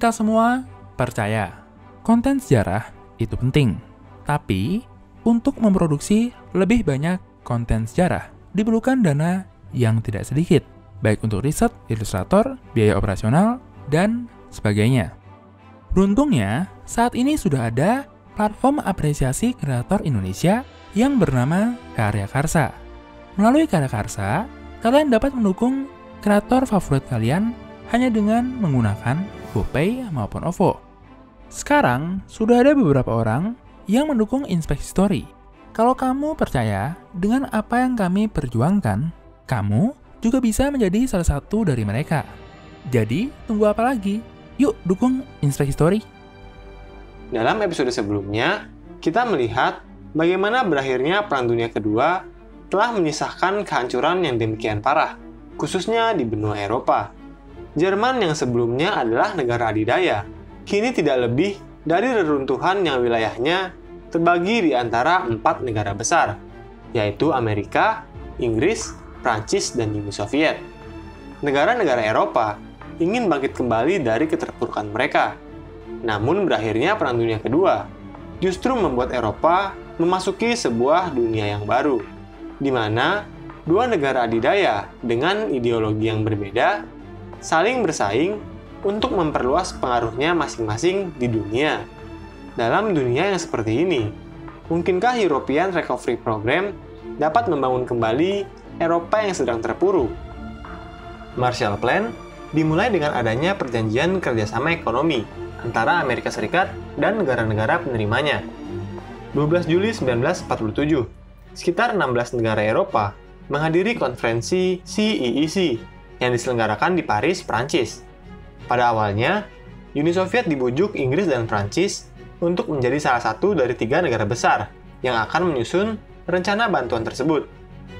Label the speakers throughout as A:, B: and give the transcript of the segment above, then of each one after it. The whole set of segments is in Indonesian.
A: Kita semua percaya konten sejarah itu penting. Tapi, untuk memproduksi lebih banyak konten sejarah, diperlukan dana yang tidak sedikit, baik untuk riset, ilustrator, biaya operasional, dan sebagainya. Beruntungnya, saat ini sudah ada platform apresiasi kreator Indonesia yang bernama Karya Karsa. Melalui Karya Karsa, kalian dapat mendukung kreator favorit kalian hanya dengan menggunakan GoPay maupun OVO. Sekarang, sudah ada beberapa orang yang mendukung Inspeksi Story. Kalau kamu percaya dengan apa yang kami perjuangkan, kamu juga bisa menjadi salah satu dari mereka. Jadi, tunggu apa lagi? Yuk, dukung Inspeksi Story.
B: Dalam episode sebelumnya, kita melihat bagaimana berakhirnya Perang Dunia Kedua telah menyisakan kehancuran yang demikian parah, khususnya di benua Eropa. Jerman yang sebelumnya adalah negara adidaya, kini tidak lebih dari reruntuhan yang wilayahnya terbagi di antara 4 negara besar, yaitu Amerika, Inggris, Prancis, dan Uni Soviet. Negara-negara Eropa ingin bangkit kembali dari keterpurukan mereka. Namun berakhirnya Perang Dunia Kedua justru membuat Eropa memasuki sebuah dunia yang baru, di mana dua negara adidaya dengan ideologi yang berbeda saling bersaing untuk memperluas pengaruhnya masing-masing di dunia. Dalam dunia yang seperti ini, mungkinkah European Recovery Program dapat membangun kembali Eropa yang sedang terpuruk? Marshall Plan dimulai dengan adanya perjanjian kerjasama ekonomi antara Amerika Serikat dan negara-negara penerimanya. 12 Juli 1947, sekitar 16 negara Eropa menghadiri konferensi CEEC yang diselenggarakan di Paris, Prancis. Pada awalnya, Uni Soviet dibujuk Inggris dan Prancis untuk menjadi salah satu dari 3 negara besar yang akan menyusun rencana bantuan tersebut.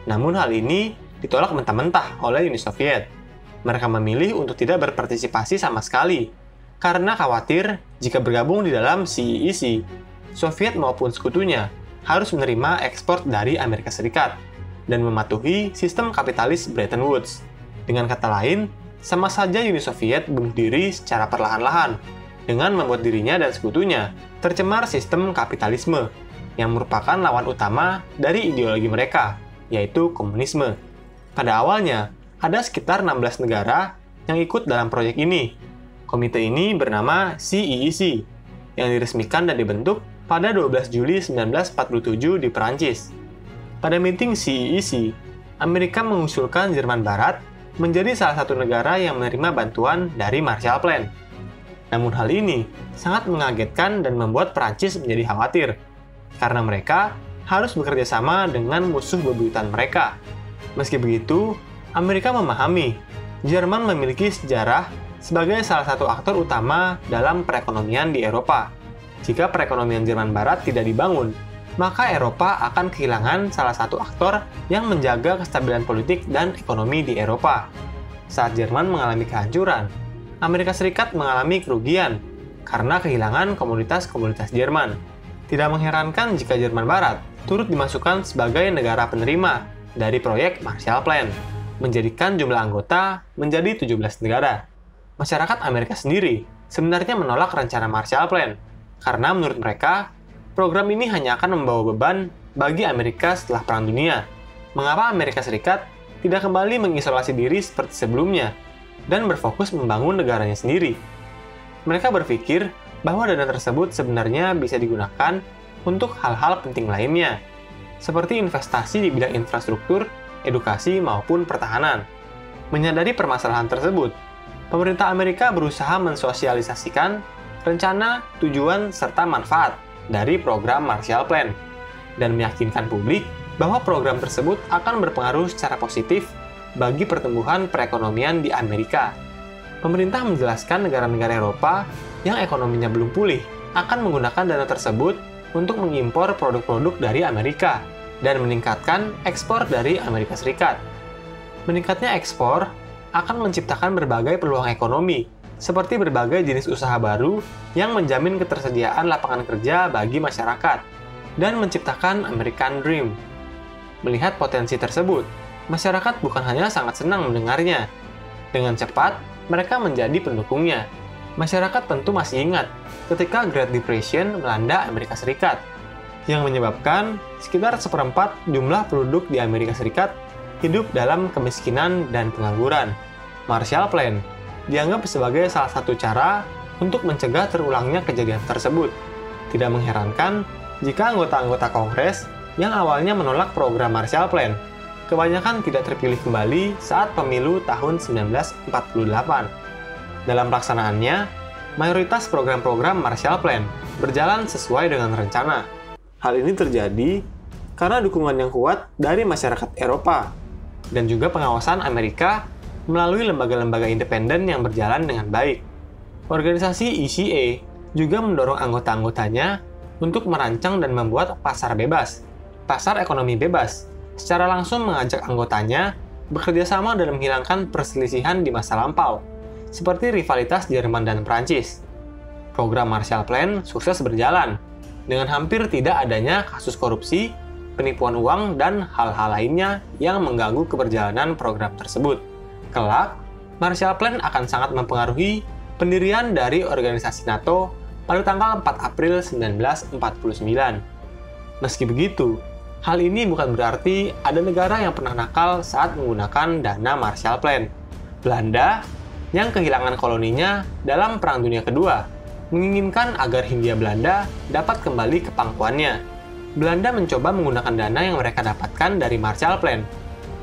B: Namun hal ini ditolak mentah-mentah oleh Uni Soviet. Mereka memilih untuk tidak berpartisipasi sama sekali, karena khawatir jika bergabung di dalam CEEC, Soviet maupun sekutunya harus menerima ekspor dari Amerika Serikat dan mematuhi sistem kapitalis Bretton Woods. Dengan kata lain, sama saja Uni Soviet bunuh diri secara perlahan-lahan dengan membuat dirinya dan sekutunya tercemar sistem kapitalisme yang merupakan lawan utama dari ideologi mereka, yaitu komunisme. Pada awalnya, ada sekitar 16 negara yang ikut dalam proyek ini. Komite ini bernama CEEC, yang diresmikan dan dibentuk pada 12 Juli 1947 di Perancis. Pada meeting CEEC, Amerika mengusulkan Jerman Barat menjadi salah satu negara yang menerima bantuan dari Marshall Plan. Namun hal ini sangat mengagetkan dan membuat Prancis menjadi khawatir, karena mereka harus bekerja sama dengan musuh bebuyutan mereka. Meski begitu, Amerika memahami Jerman memiliki sejarah sebagai salah satu aktor utama dalam perekonomian di Eropa. Jika perekonomian Jerman Barat tidak dibangun, maka Eropa akan kehilangan salah satu aktor yang menjaga kestabilan politik dan ekonomi di Eropa. Saat Jerman mengalami kehancuran, Amerika Serikat mengalami kerugian karena kehilangan komoditas-komoditas Jerman. Tidak mengherankan jika Jerman Barat turut dimasukkan sebagai negara penerima dari proyek Marshall Plan, menjadikan jumlah anggota menjadi 17 negara. Masyarakat Amerika sendiri sebenarnya menolak rencana Marshall Plan, karena menurut mereka, program ini hanya akan membawa beban bagi Amerika setelah Perang Dunia. Mengapa Amerika Serikat tidak kembali mengisolasi diri seperti sebelumnya dan berfokus membangun negaranya sendiri? Mereka berpikir bahwa dana tersebut sebenarnya bisa digunakan untuk hal-hal penting lainnya, seperti investasi di bidang infrastruktur, edukasi, maupun pertahanan. Menyadari permasalahan tersebut, pemerintah Amerika berusaha mensosialisasikan rencana, tujuan, serta manfaat dari program Marshall Plan, dan meyakinkan publik bahwa program tersebut akan berpengaruh secara positif bagi pertumbuhan perekonomian di Amerika. Pemerintah menjelaskan negara-negara Eropa yang ekonominya belum pulih akan menggunakan dana tersebut untuk mengimpor produk-produk dari Amerika dan meningkatkan ekspor dari Amerika Serikat. Meningkatnya ekspor akan menciptakan berbagai peluang ekonomi, seperti berbagai jenis usaha baru yang menjamin ketersediaan lapangan kerja bagi masyarakat, dan menciptakan American Dream. Melihat potensi tersebut, masyarakat bukan hanya sangat senang mendengarnya. Dengan cepat, mereka menjadi pendukungnya. Masyarakat tentu masih ingat ketika Great Depression melanda Amerika Serikat, yang menyebabkan sekitar seperempat jumlah penduduk di Amerika Serikat hidup dalam kemiskinan dan pengangguran. Marshall Plan dianggap sebagai salah satu cara untuk mencegah terulangnya kejadian tersebut. Tidak mengherankan jika anggota-anggota Kongres yang awalnya menolak program Marshall Plan kebanyakan tidak terpilih kembali saat pemilu tahun 1948. Dalam pelaksanaannya, mayoritas program-program Marshall Plan berjalan sesuai dengan rencana. Hal ini terjadi karena dukungan yang kuat dari masyarakat Eropa dan juga pengawasan Amerika melalui lembaga-lembaga independen yang berjalan dengan baik. Organisasi ECA juga mendorong anggota-anggotanya untuk merancang dan membuat pasar bebas, pasar ekonomi bebas, secara langsung mengajak anggotanya bekerja sama dalam menghilangkan perselisihan di masa lampau, seperti rivalitas Jerman dan Prancis. Program Marshall Plan sukses berjalan, dengan hampir tidak adanya kasus korupsi, penipuan uang, dan hal-hal lainnya yang mengganggu keberjalanan program tersebut. Kelak, Marshall Plan akan sangat mempengaruhi pendirian dari organisasi NATO pada tanggal 4 April 1949. Meski begitu, hal ini bukan berarti ada negara yang pernah nakal saat menggunakan dana Marshall Plan. Belanda, yang kehilangan koloninya dalam Perang Dunia Kedua, menginginkan agar Hindia Belanda dapat kembali ke pangkuannya. Belanda mencoba menggunakan dana yang mereka dapatkan dari Marshall Plan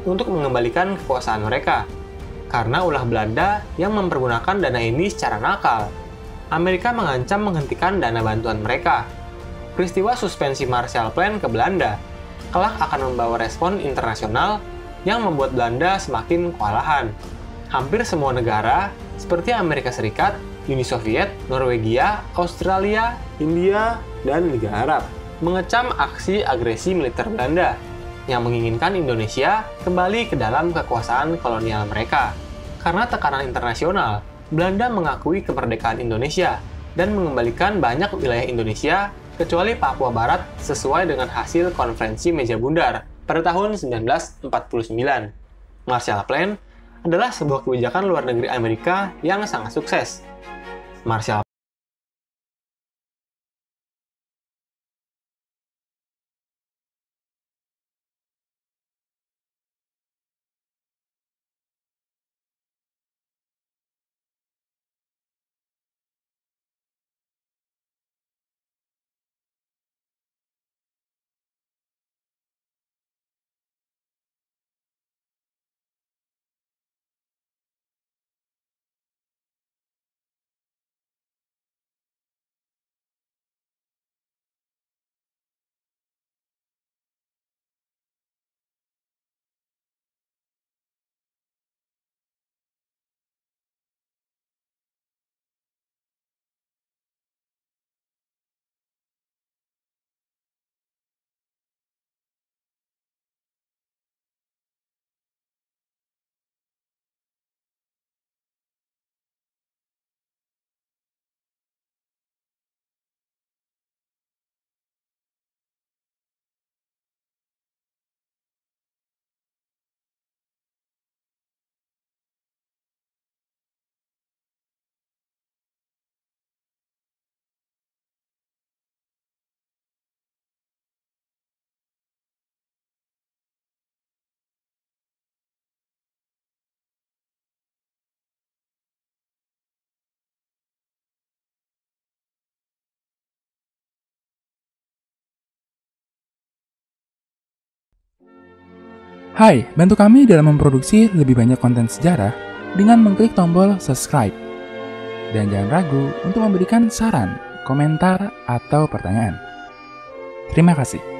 B: untuk mengembalikan kekuasaan mereka. Karena ulah Belanda yang mempergunakan dana ini secara nakal, Amerika mengancam menghentikan dana bantuan mereka. Peristiwa suspensi Marshall Plan ke Belanda kelak akan membawa respon internasional yang membuat Belanda semakin kewalahan. Hampir semua negara, seperti Amerika Serikat, Uni Soviet, Norwegia, Australia, India, dan Liga Arab, mengecam aksi agresi militer Belanda yang menginginkan Indonesia kembali ke dalam kekuasaan kolonial mereka. Karena tekanan internasional, Belanda mengakui kemerdekaan Indonesia dan mengembalikan banyak wilayah Indonesia kecuali Papua Barat sesuai dengan hasil konferensi meja bundar pada tahun 1949. Marshall Plan adalah sebuah kebijakan luar negeri Amerika yang sangat sukses. Marshall
A: Hai, bantu kami dalam memproduksi lebih banyak konten sejarah dengan mengklik tombol subscribe. Dan jangan ragu untuk memberikan saran, komentar, atau pertanyaan. Terima kasih.